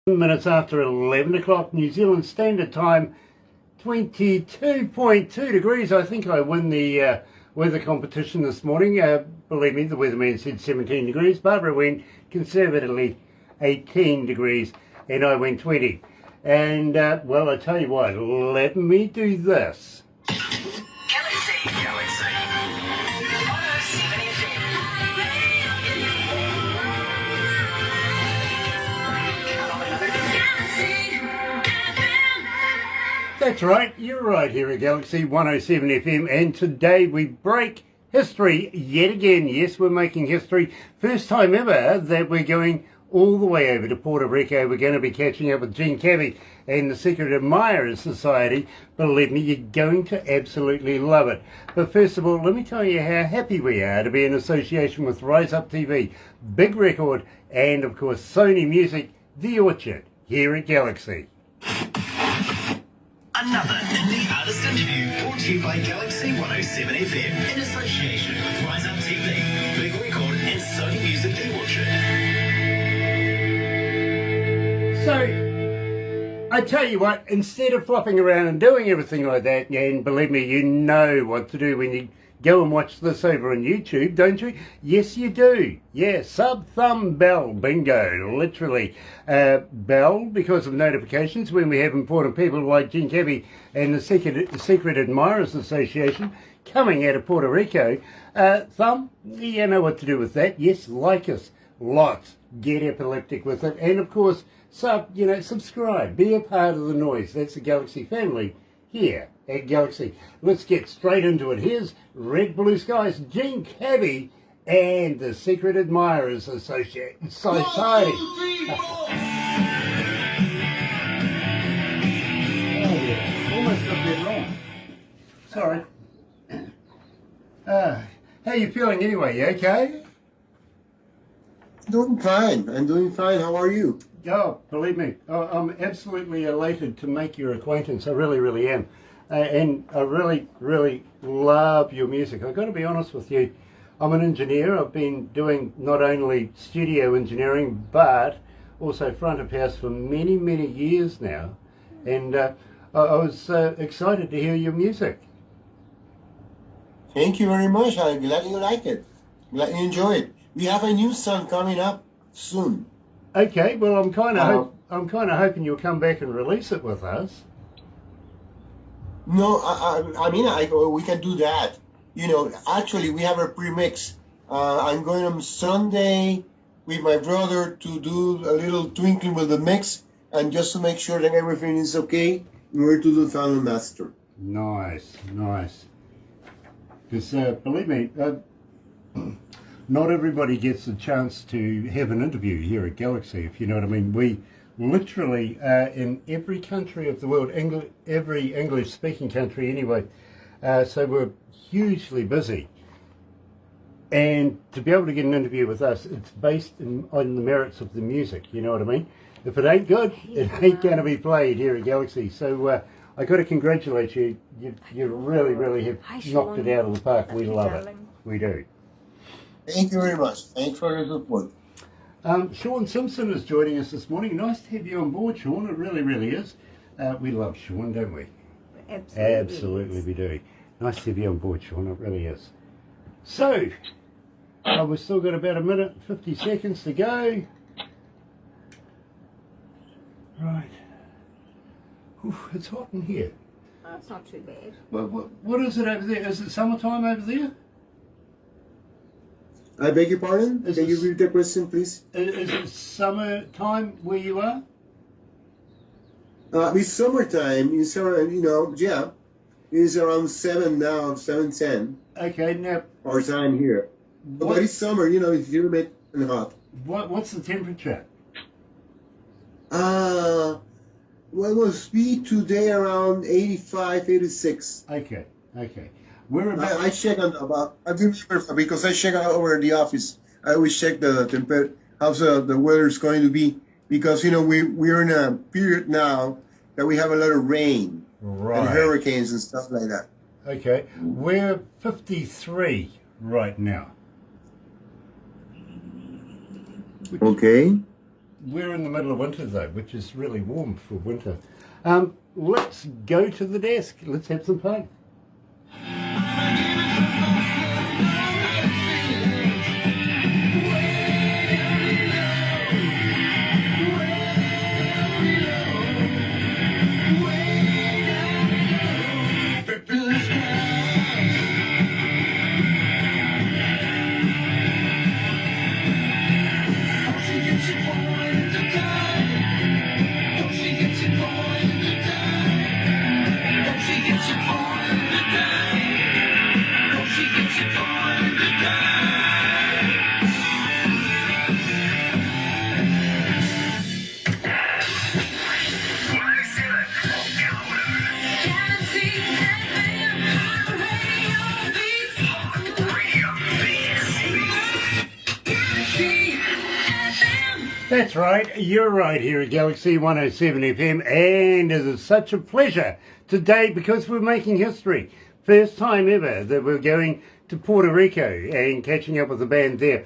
Minutes after 11 o'clock New Zealand Standard Time, 22.2 degrees. I think I win the weather competition this morning. Believe me, the weatherman said 17 degrees. Barbara went conservatively 18 degrees and I went 20. And, well, I tell you what, let me do this. That's right, you're right here at Galaxy 107 FM, and today we break history yet again. Yes, we're making history. First time ever that we're going all the way over to Puerto Rico. We're going to be catching up with Cabbie and the Secret Admirers Society. Believe me, you're going to absolutely love it. But first of all, let me tell you how happy we are to be in association with Rise Up TV, Big Record, and of course Sony Music, The Orchard, here at Galaxy. Another indie artist interview brought to you by Galaxy 107 FM in association with Rise Up TV, Big Record and Sony Music The Orchard. So, I tell you what, instead of flopping around and doing everything like that, and believe me, you know what to do when you go and watch this over on YouTube, don't you? Yes, you do. Yeah, sub, thumb, bell, bingo, literally. Bell, because of notifications when we have important people like Cabbie and the Secret Admirers Association coming out of Puerto Rico. Thumb, you know what to do with that. Yes, like us, lots. Get epileptic with it. And of course, subscribe. Be a part of the noise. That's the Galaxy family here at Galaxy. Let's get straight into it. Here's Red Blue Skies, Cabbie, and the Secret Admirers Society. Oh, yeah. Almost got that wrong. Sorry. How you feeling anyway? You okay? Doing fine. I'm doing fine. How are you? Oh, believe me, I'm absolutely elated to make your acquaintance. I really, really am. And I really, really love your music. I've got to be honest with you. I'm an engineer. I've been doing not only studio engineering, but also front of house for many, many years now. And I was excited to hear your music. Thank you very much. I'm glad you like it. Glad you enjoy it. We have a new song coming up soon. Okay, well, I'm kind of hoping you'll come back and release it with us. No, we can do that. You know, actually, we have a pre-mix. I'm going on Sunday with my brother to do a little twinkling with the mix, and just to make sure that everything is okay, in order to do final master. Nice, nice. Because believe me, not everybody gets a chance to have an interview here at Galaxy, if you know what I mean. We literally are in every country of the world, every English-speaking country anyway, so we're hugely busy. And to be able to get an interview with us, it's based on the merits of the music, you know what I mean? If it ain't good, it ain't going to be played here at Galaxy. So I got to congratulate you. You really, really have knocked it out of the park. We love it. We do. Thank you very much. Thanks for your support. Sean Simpson is joining us this morning. Nice to have you on board, Sean. It really, really is. We love Sean, don't we? Absolutely we do. Nice to have you on board, Sean. It really is. So, we've still got about a minute and 50 seconds to go. Right. Oof, it's hot in here. Oh, it's not too bad. What is it over there? Is it summertime over there? I beg your pardon? Can you repeat the question, please? Is it summertime where you are? It's summertime. It's around, it's around 7 now, 7:10. Okay, now. Our time here. But it's summer, it's humid and hot. What's the temperature? Well, it must be today around 85, 86. Okay. We're about. I check on because I check out over at the office. I always check the temperature, how the weather is going to be, because we're in a period now that we have a lot of rain and hurricanes and stuff like that. Okay, we're 53 right now. Okay. we're in the middle of winter though, which is really warm for winter. Let's go to the desk. Let's have some fun. That's right, you're right here at Galaxy 107 FM, and it is such a pleasure today because we're making history. First time ever that we're going to Puerto Rico and catching up with the band there.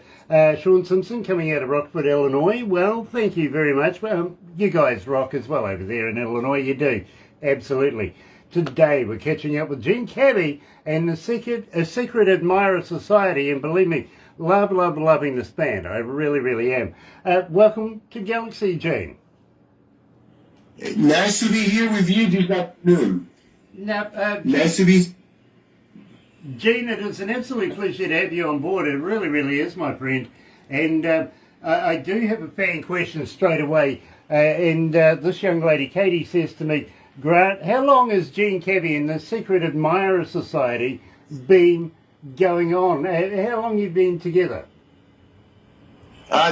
Sean Simpson coming out of Rockford, Illinois. Well, thank you very much. You guys rock as well over there in Illinois, you do. Absolutely. Today we're catching up with Gene Cabbie and the Secret Admirer Society, and believe me, loving this band. I really am. Welcome to Galaxy, Gene. Nice to be here with you this afternoon. Nice to be... Gene, it is an absolute pleasure to have you on board. It really is, my friend. And I do have a fan question straight away. This young lady, Katie, says to me, Grant, how long has Gene Cabbie and the Secret Admirer Society been going on? How long have you been together?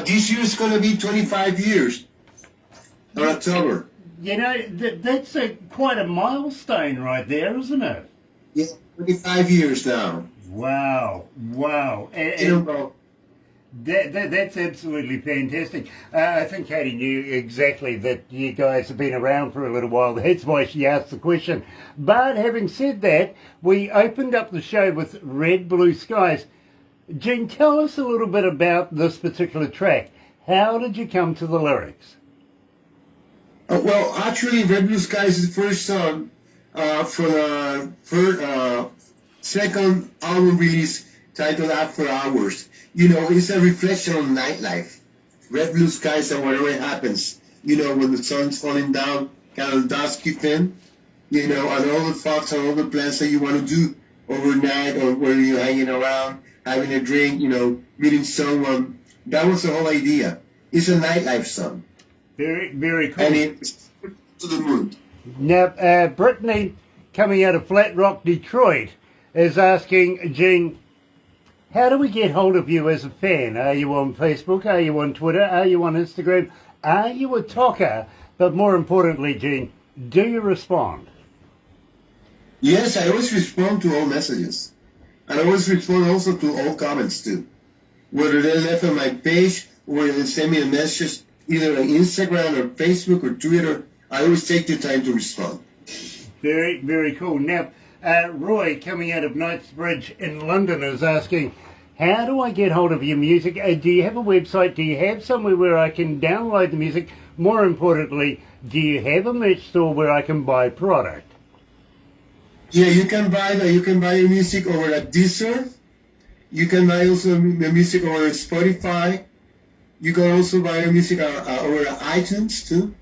This year is going to be 25 years in October. You know, that's quite a milestone right there, isn't it? Yeah, 25 years now. Wow. That's absolutely fantastic. I think Katie knew exactly that you guys have been around for a little while. That's why she asked the question. But having said that, we opened up the show with Red Blue Skies. Gene, tell us a little bit about this particular track. How did you come to the lyrics? Well, actually, Red Blue Skies is the first song for the second album release titled After Hours. You know, it's a reflection on nightlife. Red Blue Skies and whatever happens, you know, when the sun's falling down, kind of dusky thin, you know, and all the thoughts and all the plans that you want to do overnight or where you're hanging around, having a drink, you know, meeting someone. That was the whole idea. It's a nightlife song. Very cool. And it's to the mood. Now, Brittany, coming out of Flat Rock, Detroit, is asking, Gene, how do we get hold of you as a fan? Are you on Facebook? Are you on Twitter? Are you on Instagram? Are you a talker? But more importantly, Gene, do you respond? Yes, I always respond to all messages. And I always respond also to all comments too. Whether they're left on my page or they send me a message either on Instagram or Facebook or Twitter, I always take the time to respond. Very cool. Now, Roy, coming out of Knightsbridge in London, is asking, how do I get hold of your music? Do you have a website? Do you have somewhere where I can download the music? More importantly, do you have a merch store where I can buy product? Yeah, you can buy your music over at Deezer. You can buy also the music over Spotify. You can also buy your music over iTunes too.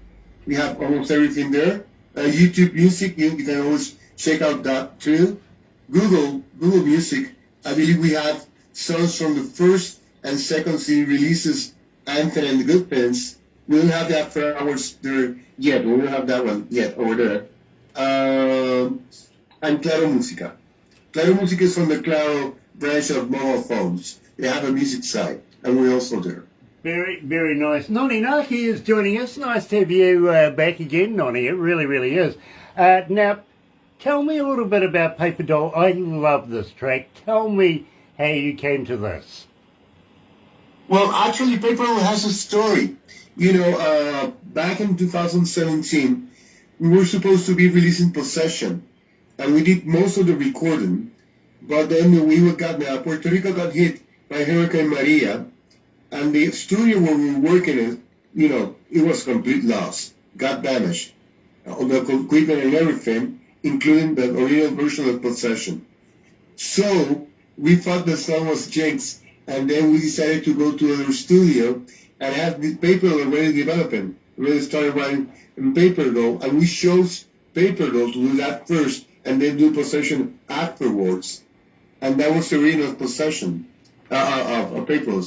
We have almost everything there. YouTube Music, you can always check out that too. Google Music, I believe we have songs from the first and second CD releases, Anthem and the Good Pins. We don't have that for hours there yet. We don't have that one yet over there. And Claro Música. Claro Música is from the Claro branch of mobile phones. They have a music site, and we're also there. Very nice. Noni Naki is joining us. Nice to have you back again, Noni. It really is. Now, tell me a little bit about Paper Doll. I love this track. Tell me how you came to this. Well, actually, Paper Doll has a story. You know, back in 2017, we were supposed to be releasing Possession, and we did most of the recording. But then Puerto Rico got hit by Hurricane Maria, and the studio where we were working in it was complete loss, got damaged. All the equipment and everything, including the original version of Possession. So we thought the song was jinxed, and then we decided to go to another studio and have this paper already developing. We already started writing in paper doll, and we chose paper doll to do that first, and then do Possession afterwards. And that was the original Possession of paper doll,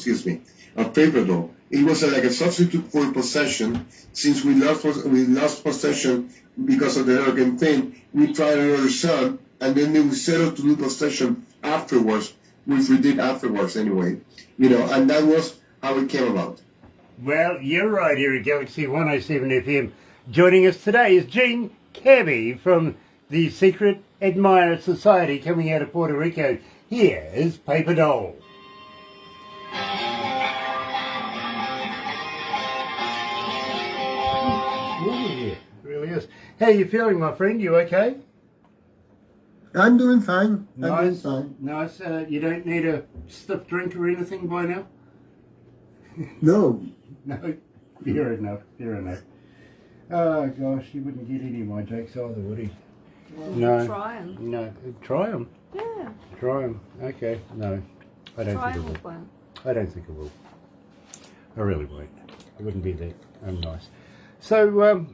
of paper doll. It was like a substitute for Possession. Since we lost Possession because of the hurricane thing, we tried another song, and then we settled to do Possession afterwards, which we did afterwards anyway. And that was how it came about. Well, you're right here at Galaxy 107 FM. Joining us today is Gene Cabbie from the Secret Admirer Society coming out of Puerto Rico. Here is Paper Doll. It really is. How are you feeling, my friend? You okay? I'm doing fine. Nice. Nice. You don't need a stiff drink or anything by now? No. No. Fair enough. Oh, gosh, he wouldn't get any of my jokes either, would he? Well, No. Try them. No. Try them. Yeah. Try them. Okay. No. I don't Try think them it with will. one. I don't think it will. I really won't. It wouldn't be that nice. So,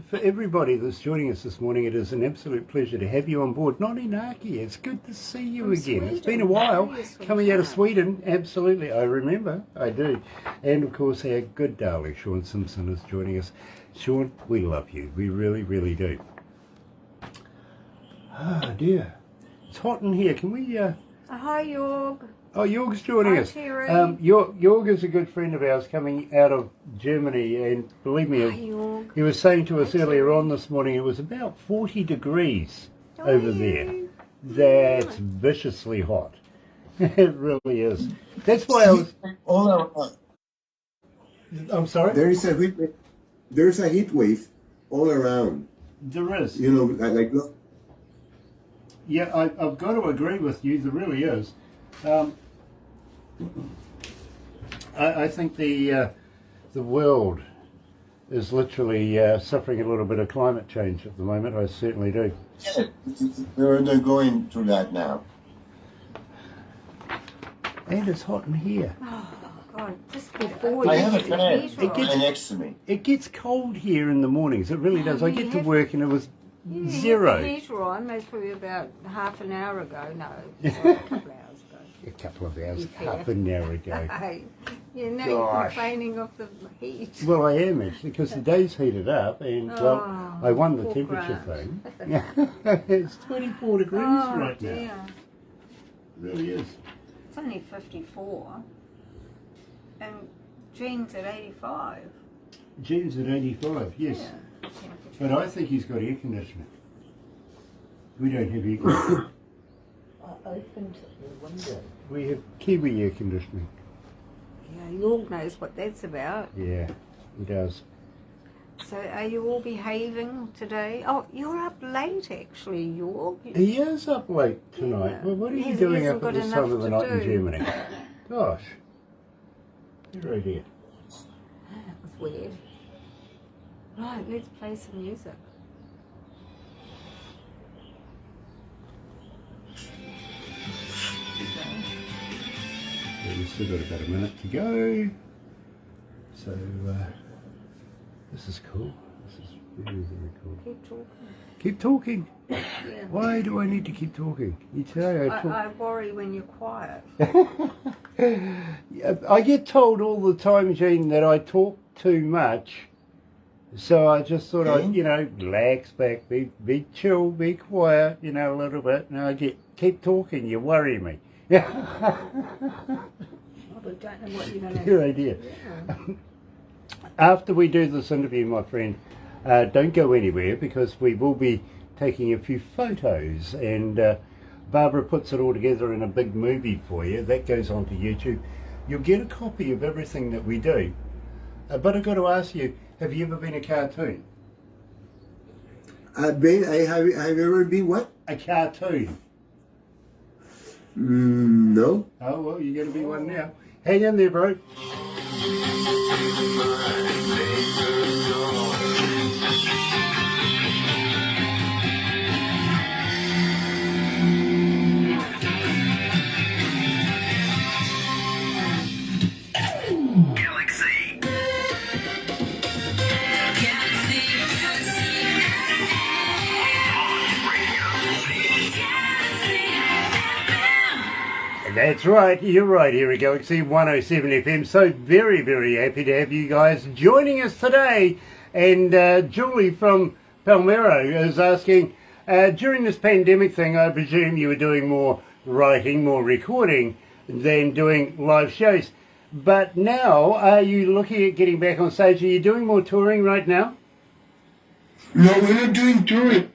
for everybody that's joining us this morning, it is an absolute pleasure to have you on board. Not Inaki, it's good to see you From again. It's been a Sweden. while Yes, from coming out of Sweden. Sweden. Absolutely, I remember. I do. And of course, our good darling Sean Simpson is joining us. Sean, we love you. We really, really do. Ah, dear. It's hot in here. Can we... Hi, Jorg. Oh, Jorg's joining Hi, us. Terry. Jorg is a good friend of ours coming out of Germany, and believe me, Hi, Jorg. he was saying to us Hi, earlier Terry. on this morning it was about 40 degrees How over are there. you? That's viciously hot. It really is. That's why I was... All around. I'm sorry? There's a heat wave all around. There is. Like look. Yeah, I've got to agree with you. There really is. I think the world is literally suffering a little bit of climate change at the moment. I certainly do. Yeah, they're going through that now. And it's hot in here. Oh, God. Just before I you have a get the fan heat gets- on. next to me. It gets cold here in the mornings. It really does. I get to work and it was You zero. had the heater on, that's probably about half an hour ago. No, sorry, a couple of hours ago. A couple of hours, Be fair. half an hour ago. Hey, now you're Gosh. complaining of the heat. Well, I am actually, because the day's heated up and, well, Oh, I won the poor temperature Grant. thing. It's 24 degrees Oh, right now. dear. It really is. It's only 54. And Gene's at 85. Gene's at 85, yes. Yeah. But I think he's got air conditioning. We don't have air conditioning. I opened the window. We have Kiwi air conditioning. Yeah, Jorg knows what that's about. Yeah, he does. So are you all behaving today? Oh, you're up late actually, Jorg. He is up late tonight. Yeah. Well, what are you He doing hasn't up at got this time of enough the to night in do. Germany? Gosh. You're right here. That was weird. Right, let's play some music. Yeah, we've still got about a minute to go. So, this is cool. This is very, very cool. Keep talking. Keep talking. Yeah. Why do I need to keep talking? You today I talk. I worry when you're quiet. Yeah, I get told all the time, Gene, that I talk too much. So I just thought I'd, relax back, be chill, be quiet, a little bit. And I keep talking, you worry me. Oh, we don't know what you're going to Good idea. Yeah. After we do this interview, my friend, don't go anywhere because we will be taking a few photos and Barbara puts it all together in a big movie for you. That goes onto YouTube. You'll get a copy of everything that we do. But I've got to ask you, have you ever been a cartoon? Have you ever been what? A cartoon? No. Oh, well, you're going to be one now. Hang in there, bro. That's right, you're right here at Galaxy 107 FM. So very, very happy to have you guys joining us today. And Julie from Palmero is asking, during this pandemic thing, I presume you were doing more writing, more recording than doing live shows. But now, are you looking at getting back on stage? Are you doing more touring right now? No, we're not doing touring.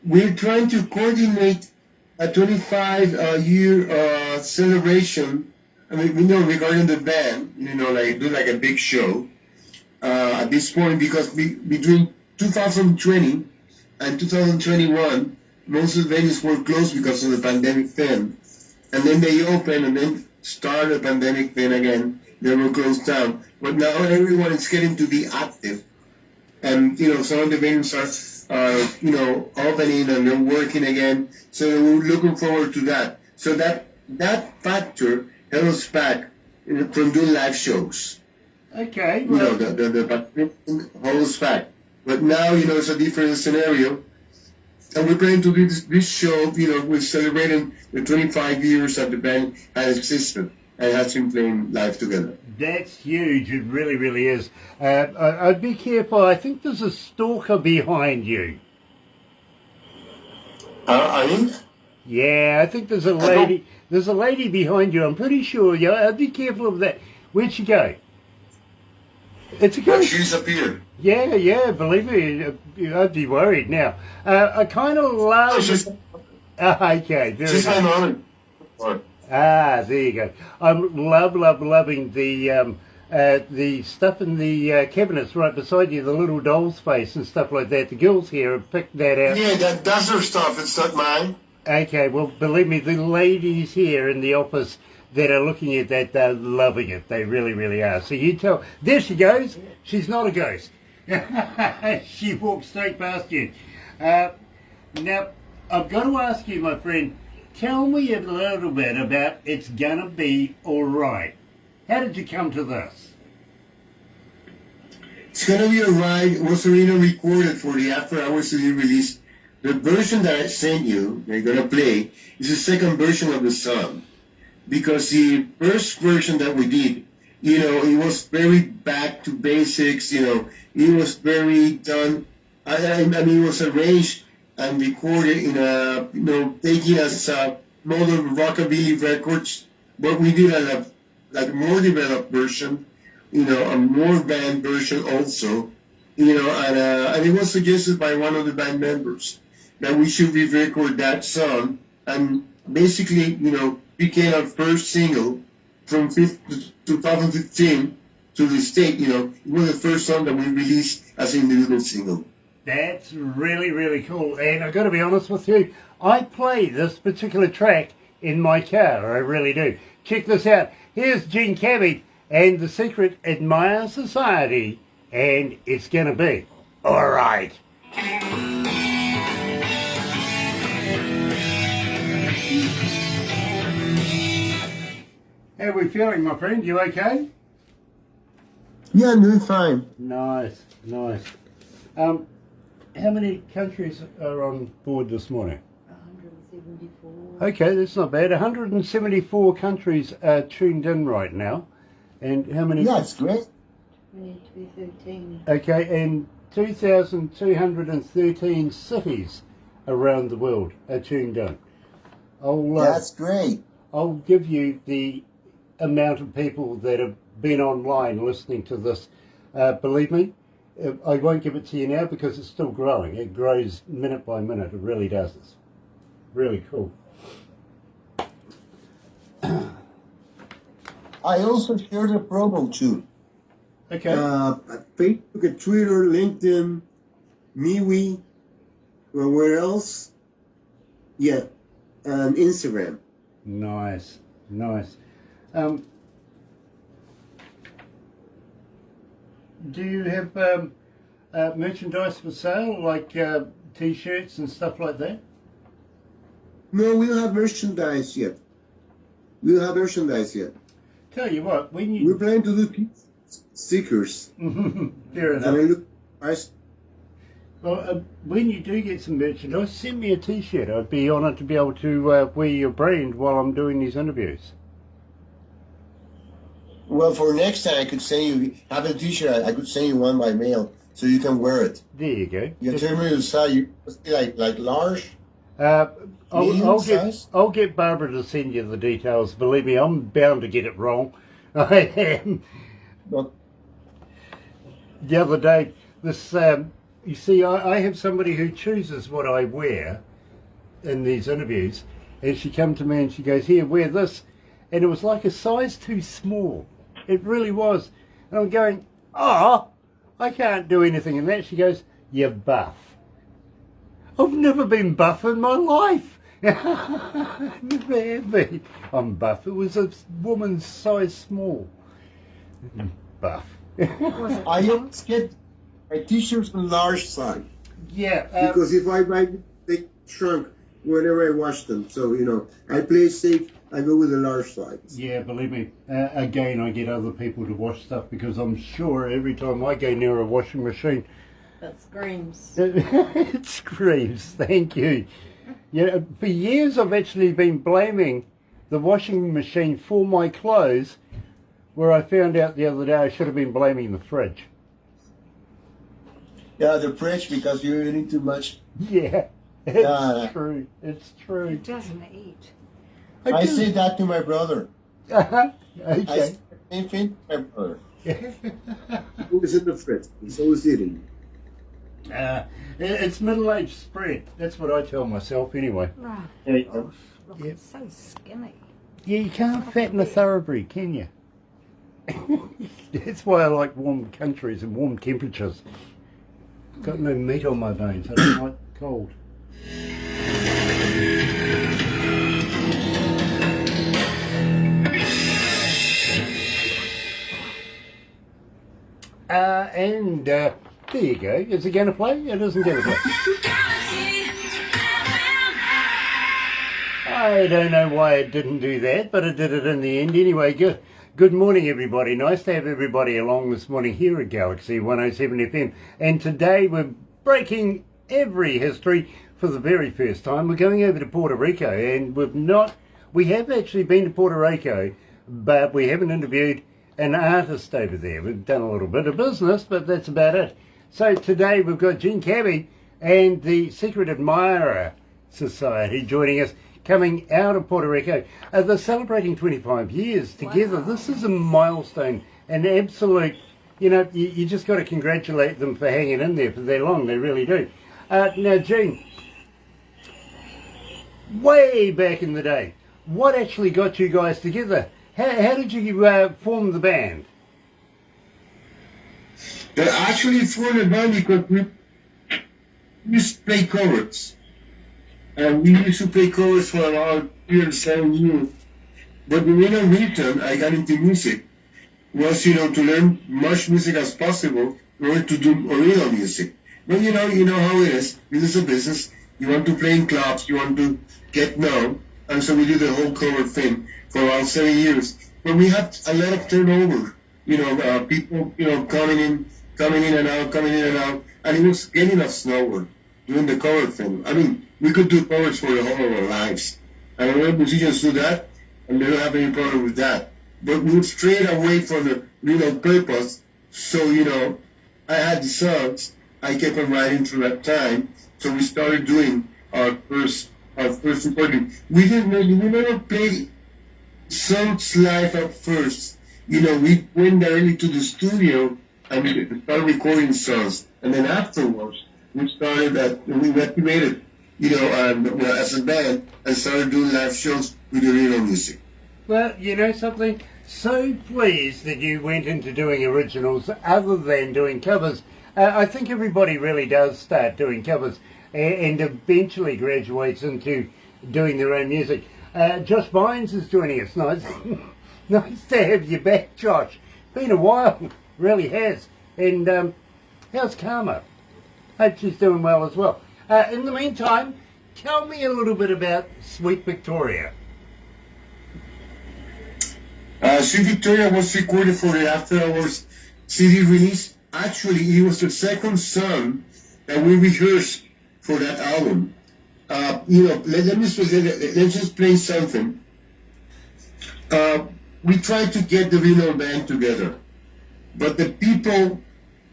We're trying to coordinate a 25-year celebration. I mean, regarding the band, like do like a big show at this point, because between 2020 and 2021, most of the venues were closed because of the pandemic then. And then they opened and then started the pandemic then again. They were closed down. But now everyone is getting to be active. And, some of the venues are opening and they're working again. So we're looking forward to that. So that factor held us back from doing live shows. Okay. Well, The holds us back. But now, it's a different scenario. And we're planning to do this show, we're celebrating the 25 years that the band has existed and has been playing live together. That's huge. It really, really is. I'd be careful. I think there's a stalker behind you. I think? Yeah, I think there's a lady. There's a lady behind you. I'm pretty sure. Yeah, I'd be careful of that. Where'd she go? It's a ghost. She's appeared. Yeah. Believe me, I'd be worried now. I kind of love. Okay. She's on it. There you go. I'm loving the stuff in the cabinets right beside you, the little doll's face and stuff like that. The girls here have picked that out. Yeah, that's her stuff. It's not mine. Okay, well, believe me, the ladies here in the office that are looking at that, they're loving it. They really, really are. So you tell... There she goes. She's not a ghost. She walked straight past you. Now, I've got to ask you, my friend, tell me a little bit about It's Gonna Be Alright. How did you come to this? It's Gonna Be Alright was originally recorded for the After Hours CD release. The version that I sent you, that you're gonna play, is the second version of the song. Because the first version that we did, it was very back to basics, it was very done. I mean, it was arranged and recorded in a, taking as a modern rockabilly records. But we did a more developed version, a more band version also, and it was suggested by one of the band members that we should re-record that song, and basically, became our first single from 2015 to this date. It was the first song that we released as an individual single. That's really, really cool. And I've got to be honest with you, I play this particular track in my car. I really do. Check this out. Here's Gene Cabbie and The Secret Admire Society, and It's Gonna Be Alright. How are we feeling, my friend? You okay? Yeah, I'm doing fine. Nice. How many countries are on board this morning? 174. Okay, that's not bad. 174 countries are tuned in right now. And how many? Yeah, that's great. 2213. Okay, and 2,213 cities around the world are tuned in. That's great. I'll give you the amount of people that have been online listening to this. Believe me, I won't give it to you now because it's still growing. It grows minute by minute. It really does. It's really cool. I also shared a promo too. Okay. Facebook, Twitter, LinkedIn, MeWe, where else? Yeah, and Instagram. Nice. Do you have merchandise for sale, like T-shirts and stuff like that? No, we don't have merchandise yet. Tell you what, when We're you... planning to do stickers. Fair And enough. I look nice. Well, when you do get some merchandise, send me a T-shirt. I'd be honoured to be able to wear your brand while I'm doing these interviews. Well, for next time, I could send you, have a T-shirt, I could send you one by mail so you can wear it. There you go. You tell me the size, you must be like large? I'll get Barbara to send you the details. Believe me, I'm bound to get it wrong. I am. Well, The other day, this you see, I have somebody who chooses what I wear in these interviews, and she come to me and she goes, "Here, wear this," and it was like a size too small. It really was. And I'm going, "Oh, I can't do anything in that." She goes, "You're buff." I've never been buff in my life. Never have been. I'm buff. It was a woman's size small. Buff. Was it I pink? always get my T-shirts in large size Yeah. because if I buy, they shrunk whenever I wash them. So, I play safe. I go with a large size. Yeah, believe me. Again, I get other people to wash stuff because I'm sure every time I go near a washing machine, That screams. it screams. Thank you. For years I've actually been blaming the washing machine for my clothes, where I found out the other day I should have been blaming the fridge. Yeah, the fridge because you eat too much. Yeah, it's true. It's true. It doesn't eat. I do. say that to my brother. I Okay. say the same thing to my brother. Who's in the fridge? He's always eating. It's middle-aged spread. That's what I tell myself anyway. Right. Yeah. Gosh, look, Yep. it's so skinny. Yeah, you can't fatten a thoroughbred, can you? That's why I like warm countries and warm temperatures. Got no meat on my bones. I don't like cold. There you go. Is it going to play? It isn't going to play. I don't know why it didn't do that, but it did it in the end. Anyway, good morning, everybody. Nice to have everybody along this morning here at Galaxy 107 FM. And today we're breaking every history for the very first time. We're going over to Puerto Rico, and we have actually been to Puerto Rico, but we haven't interviewed an artist over there. We've done a little bit of business, but that's about it. So today we've got Cabbie and the Secret Admirer Society joining us, coming out of Puerto Rico. They're celebrating 25 years together. Wow. This is a milestone, an absolute, you just got to congratulate them for hanging in there for that long. They really do. Now, Jean, way back in the day, what actually got you guys together? How did you form the band? They actually formed a band because we used to play covers. And we used to play covers for about 7 years. But the main reason I got into music was, to learn much music as possible in order to do original music. But you know how it is. This is a business. You want to play in clubs. You want to get known. And so we did the whole cover thing for about 7 years. But we had a lot of turnover. People, coming in and out. And it was getting us nowhere doing the cover thing. I mean, we could do covers for the whole of our lives. And a lot of musicians do that, and they don't have any problem with that. But we strayed away from the real purpose. So, I had the songs. I kept on writing through that time. So we started doing our first recording. We never played songs live at first. We went directly to the studio and we started recording songs. And then afterwards, we activated, as a band and started doing live shows with the real music. Well, you know something? So pleased that you went into doing originals other than doing covers. I think everybody really does start doing covers and eventually graduates into doing their own music. Josh Bynes is joining us. Nice to have you back, Josh. Been a while, really has. And how's Karma? Hope she's doing well as well. In the meantime, tell me a little bit about Sweet Victoria. Sweet Victoria was recorded for the After Hours CD release. Actually, it was the second song that we rehearsed for that album. Let's just play something. We tried to get the real band together, but the people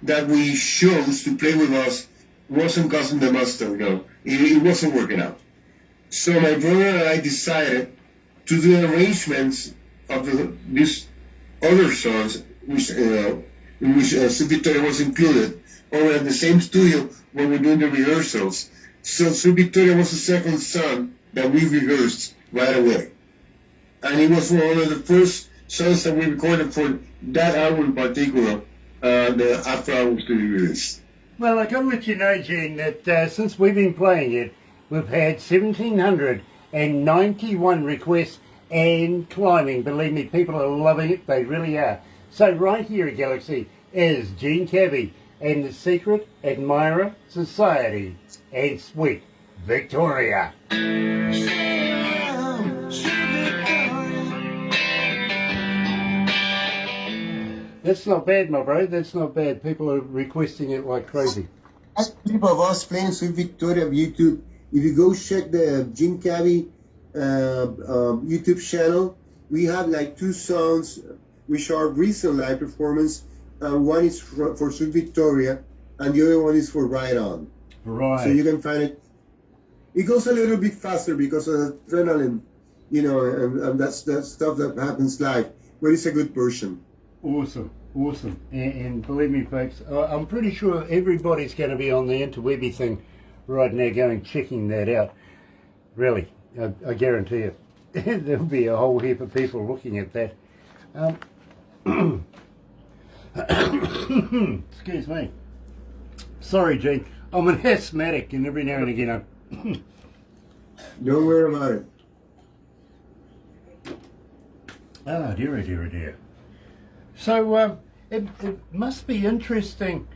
that we chose to play with us wasn't causing the mustard, it wasn't working out. So my brother and I decided to do arrangements of these other songs, in which Sue Victoria was included, over at the same studio where we're doing the rehearsals. So Sue Victoria was the second song that we rehearsed right away. And it was one of the first songs that we recorded for that album in particular, the after albums to be released. Well, I can let you know, Gene, that since we've been playing it, we've had 1,791 requests and climbing. Believe me, people are loving it. They really are. So right here at Galaxy is Gene Cabbie and the Secret Admirer Society and Sweet Victoria. That's not bad, my bro. That's not bad. People are requesting it like crazy. A clip of us playing Sweet Victoria on YouTube. If you go check the Gene Cabbie YouTube channel, we have like 2 songs which are recent live performance. One is for Sweet Victoria, and the other one is for Ride On. Right. So you can find it. It goes a little bit faster because of the adrenaline, and that's stuff that happens live. But it's a good version. Awesome. And believe me, folks, I'm pretty sure everybody's going to be on the interwebby thing right now checking that out. Really, I guarantee it. There'll be a whole heap of people looking at that. Excuse me. Sorry, Gene. I'm an asthmatic, and every now and again I... Don't worry about it. Oh, dear. So it must be interesting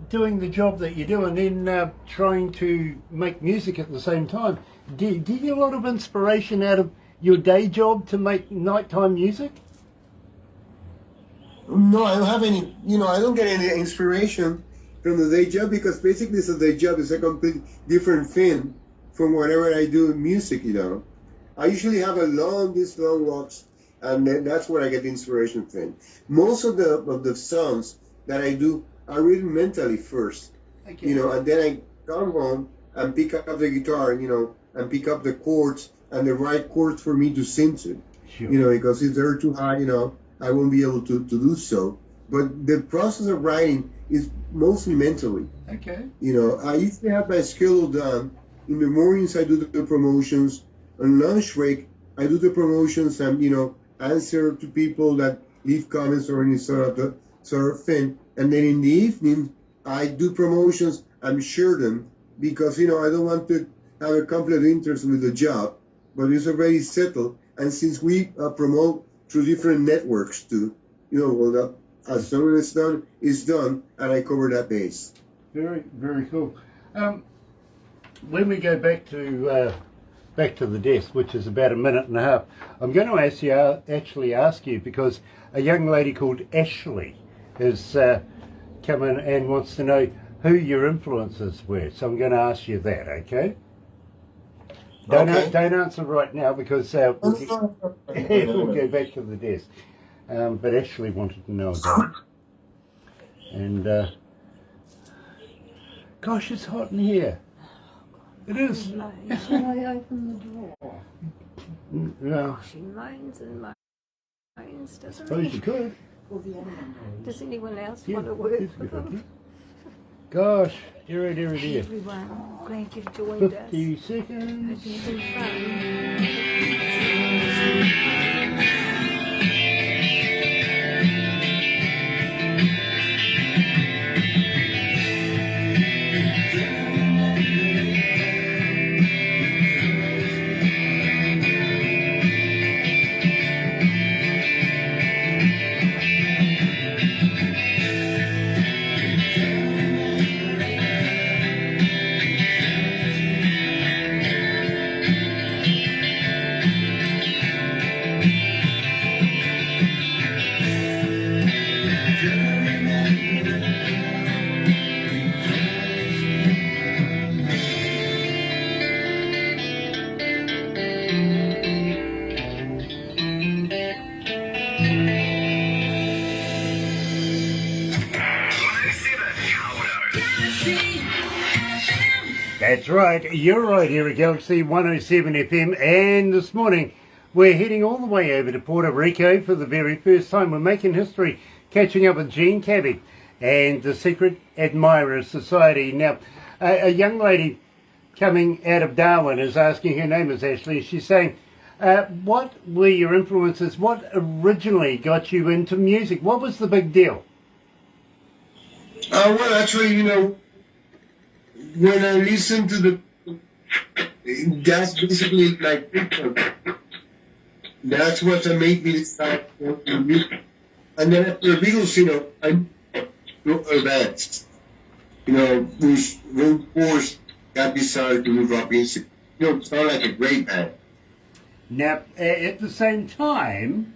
doing the job that you do and then trying to make music at the same time. Do you get a lot of inspiration out of your day job to make nighttime music? No, I don't have any, I don't get any inspiration from the day job because basically the day job is a complete different thing from whatever I do in music, I usually have these long walks, and that's where I get the inspiration from. Most of the songs that I do are written mentally first, Okay. and then I come home and pick up the guitar, and pick up the chords and the right chords for me to sing to, Sure. because if they're too high, I won't be able to do so. But the process of writing is mostly mentally. Okay. I usually have my schedule done. In the mornings, I do the promotions. On lunch break, I do the promotions and, answer to people that leave comments or any sort of thing. And then in the evening, I do promotions and share them because, I don't want to have a conflict of interest with the job, but it's already settled. And since we promote through different networks too, as soon as it's done, and I cover that base. Very, very cool. When we go back to the desk, which is about a minute and a half, I'm going to actually ask you because a young lady called Ashley has come in and wants to know who your influences were. So I'm going to ask you that, okay? Don't answer right now because we'll go back to the desk. But Ashley wanted to know about it. And gosh, it's hot in here. It is. Shall I open the door? Well, She moans and moans, doesn't suppose she? you could. Does anyone else Yeah, want to work it's a with good them? idea. Gosh, dear. Everyone, glad you've joined us. 50 seconds. Hope you've been fun. That's right. You're right here at Galaxy 107 FM. And this morning, we're heading all the way over to Puerto Rico for the very first time. We're making history, catching up with Cabbie and the Secret Admirer Society. Now, a young lady coming out of Darwin is asking, her name is Ashley, she's saying, what were your influences? What originally got you into music? What was the big deal? Well, actually, when I listen to that's basically like TikTok. That's what made me start working music. And then after the Beatles, I wrote a band, which reinforced that desire to do rock music. It sounded like a great band. Now, at the same time,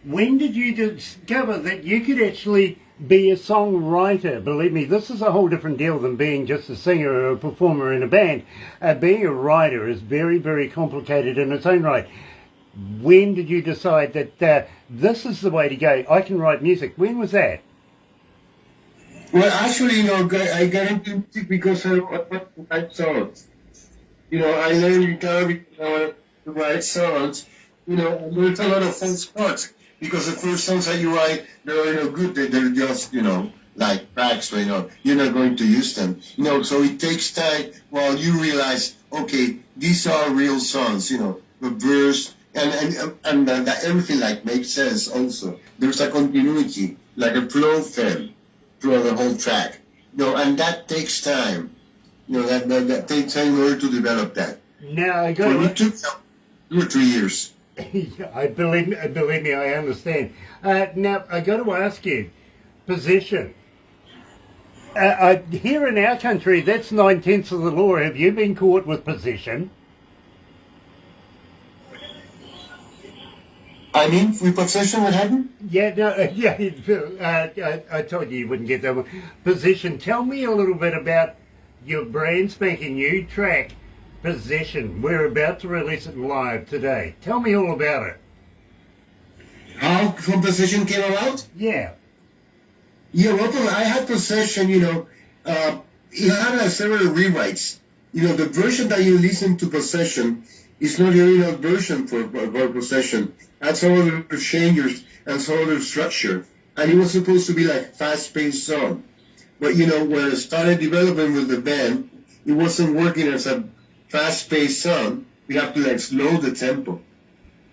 when did you discover that you could actually be a songwriter? Believe me, this is a whole different deal than being just a singer or a performer in a band. Being a writer is very, very complicated in its own right. When did you decide that this is the way to go? I can write music. When was that? Well, actually, I got into music because I wanted to write songs. I learned guitar because I wanted to write songs. And there's a lot of false starts because the first songs that you write, they're no good. They're just, like tracks, so, you're not going to use them. So it takes time while you realize, okay, these are real songs, the verse, and everything like makes sense also. There's a continuity, like a flow thread throughout the whole track. And that takes time. That takes time in order to develop that. Now, I got it took 2 or 3 years. believe me, I understand. Now, I got to ask you, possession. Here in our country, that's 9/10 of the law. Have you been caught with possession? I mean, with possession, what happened? Yeah, no, I told you wouldn't get that one. Possession. Tell me a little bit about your brand spanking new track, Possession. We're about to release it live today. Tell me all about it. How Possession came about? Yeah. Yeah, well, I had Possession, it had several rewrites. The version that you listen to Possession is not the original version for Possession. Had some other changes and some other structure. And it was supposed to be like a fast-paced song. But, when I started developing with the band, it wasn't working as a fast-paced song. We have to slow the tempo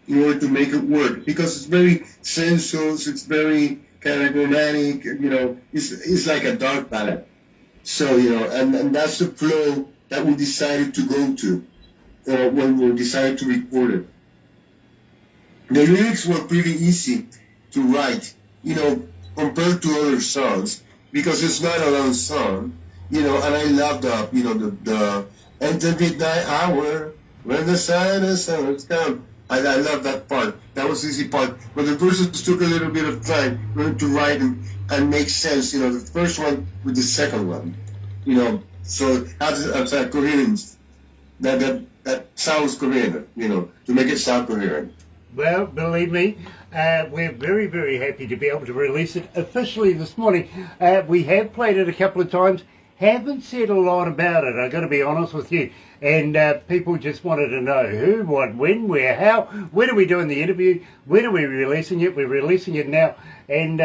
in order to make it work. Because it's very sensual, it's very kind of romantic, it's like a dark ballad. So, and that's the flow that we decided to go to when we decided to record it. The lyrics were pretty easy to write, compared to other songs, because it's not a long song, and I love the and the midnight hour when the silence has come. I love that part. That was the easy part. But the verses took a little bit of time to write and make sense. The first one with the second one. So as a coherence, that sounds coherent. To make it sound coherent. Well, believe me, we're very, very happy to be able to release it officially this morning. We have played it a couple of times, haven't said a lot about it, I've got to be honest with you. And people just wanted to know who, what, when, where, how, when are we doing the interview, when are we releasing it? We're releasing it now. And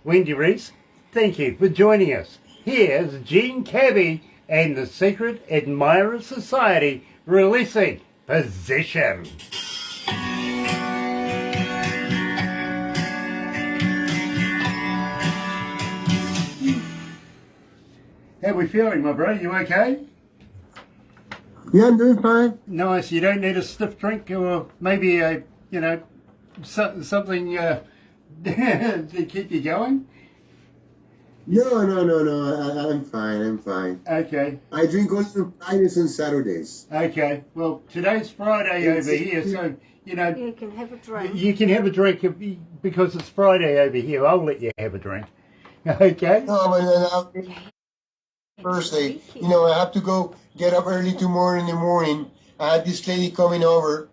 Wendy Reese, thank you for joining us. Here's Cabbie and the Secret Admirer Society releasing Possession. How are we feeling, my bro? You okay? Yeah, I'm doing fine. Nice. You don't need a stiff drink or maybe a, something to keep you going? No. I'm fine. Okay. I drink only on Fridays and Saturdays. Okay. Well, today's Friday over here, so, You can have a drink. you can have a drink because it's Friday over here. I'll let you have a drink. Okay? No, but Thursday, I have to go get up early tomorrow in the morning. I had this lady coming over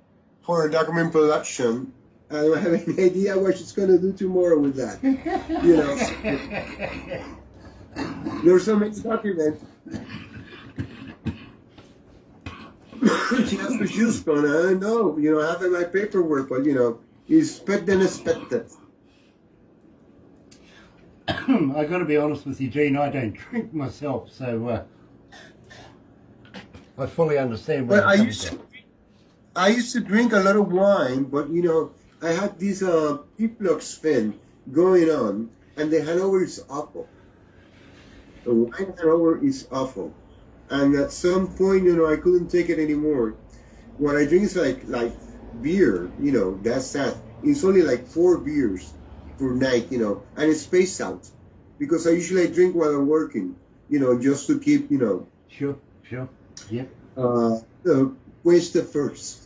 for a document production. I don't have any idea what she's going to do tomorrow with that. There's so many documents. She has to choose one. I know, I have my paperwork, but it's better than expected. I got to be honest with you, Gene. I don't drink myself, so I fully understand where But you're coming from. I used to drink a lot of wine, but I had this reflux thing going on, and the hangover is awful. The wine hangover is awful, and at some point, I couldn't take it anymore. What I drink is like beer, that's that. It's only like 4 beers per night, and it's spaced out because I usually drink while I'm working, just to keep, Sure, yep. quench the thirst.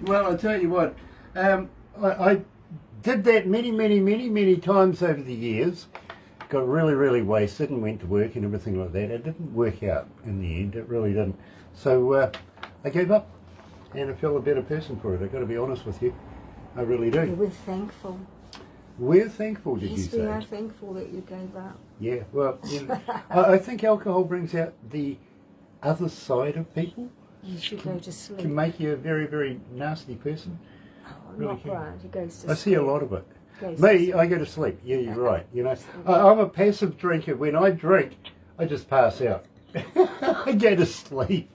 Well, I'll tell you what, I did that many times over the years. Got really wasted and went to work and everything like that. It didn't work out in the end, it really didn't. So I gave up, and I feel a better person for it. I've got to be honest with you, I really do. We're thankful. We're thankful, did you Yes, say? we are thankful that you gave up. Yeah, well, I think alcohol brings out the other side of people. You should go to sleep. Can make you a very nasty person. Oh, really not can. right. He goes to I sleep. see a lot of it. Goes to Me, sleep. I go to sleep. Yeah, you're right. I'm a passive drinker. When I drink, I just pass out. I go to sleep.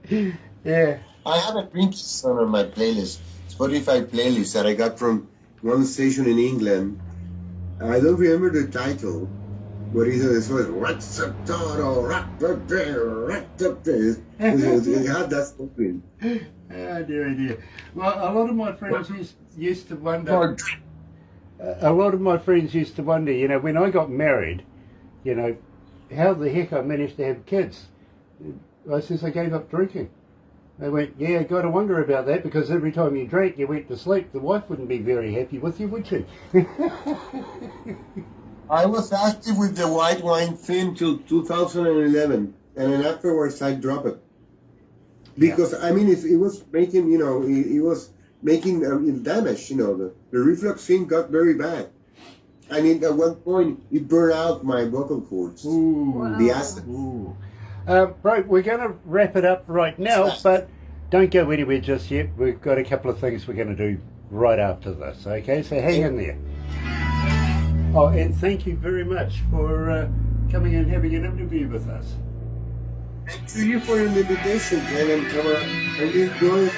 Yeah. I have a drinking song on my playlist, Spotify playlist that I got from one station in England. I don't remember the title, but it was "What's a Toro, Rock the Bear, Rock the Bear." It had that something. Oh dear. Well, a lot of my friends used to wonder. A lot of my friends used to wonder, when I got married, how the heck I managed to have kids. I says I gave up drinking. They went, yeah, got to wonder about that, because every time you drank, you went to sleep. The wife wouldn't be very happy with you, would she? I was active with the white wine thing till 2011, and then afterwards I dropped it. Because, it was making, it was making damage, the reflux thing got very bad. At one point, it burned out my vocal cords. Ooh. The acid. Ooh. Right, we're going to wrap it up right now, but don't go anywhere just yet. We've got a couple of things we're going to do right after this, okay? So hang in there. Oh, and thank you very much for coming and having an interview with us. Thank you for your invitation, and I'm enjoying it.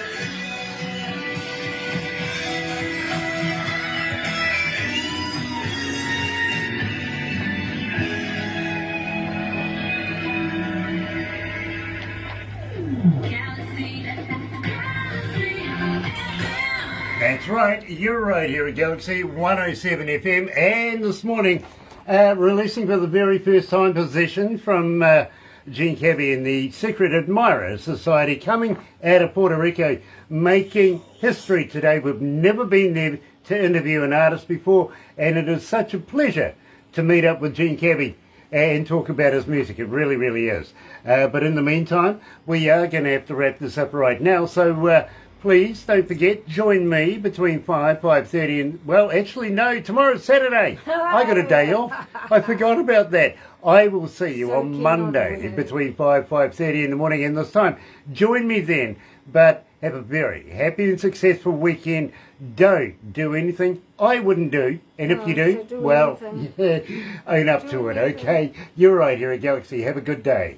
That's right, you're right here at Galaxy 107 FM, and this morning releasing for the very first time position from Gene Cabbie in the Secret Admirer Society, coming out of Puerto Rico, making history today. We've never been there to interview an artist before, and it is such a pleasure to meet up with Gene Cabbie and talk about his music. It really is. But in the meantime, we are going to have to wrap this up right now, so please don't forget, join me between 5:30 and, well, actually no, tomorrow's Saturday. I got a day off. I forgot about that. I will see you So on keen Monday on you. between 5:30 in the morning, and this time join me then. But have a very happy and successful weekend. Don't do anything I wouldn't do, and if Oh, you do, so do well, anything. own up Do to it, anything. okay? You're right here at Galaxy. Have a good day.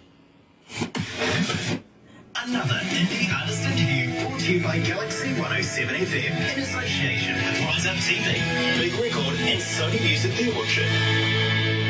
Another indie artist interview brought to you by Galaxy 107 FM in association with Rise Up TV, Big Record and Sony Music The Orchard.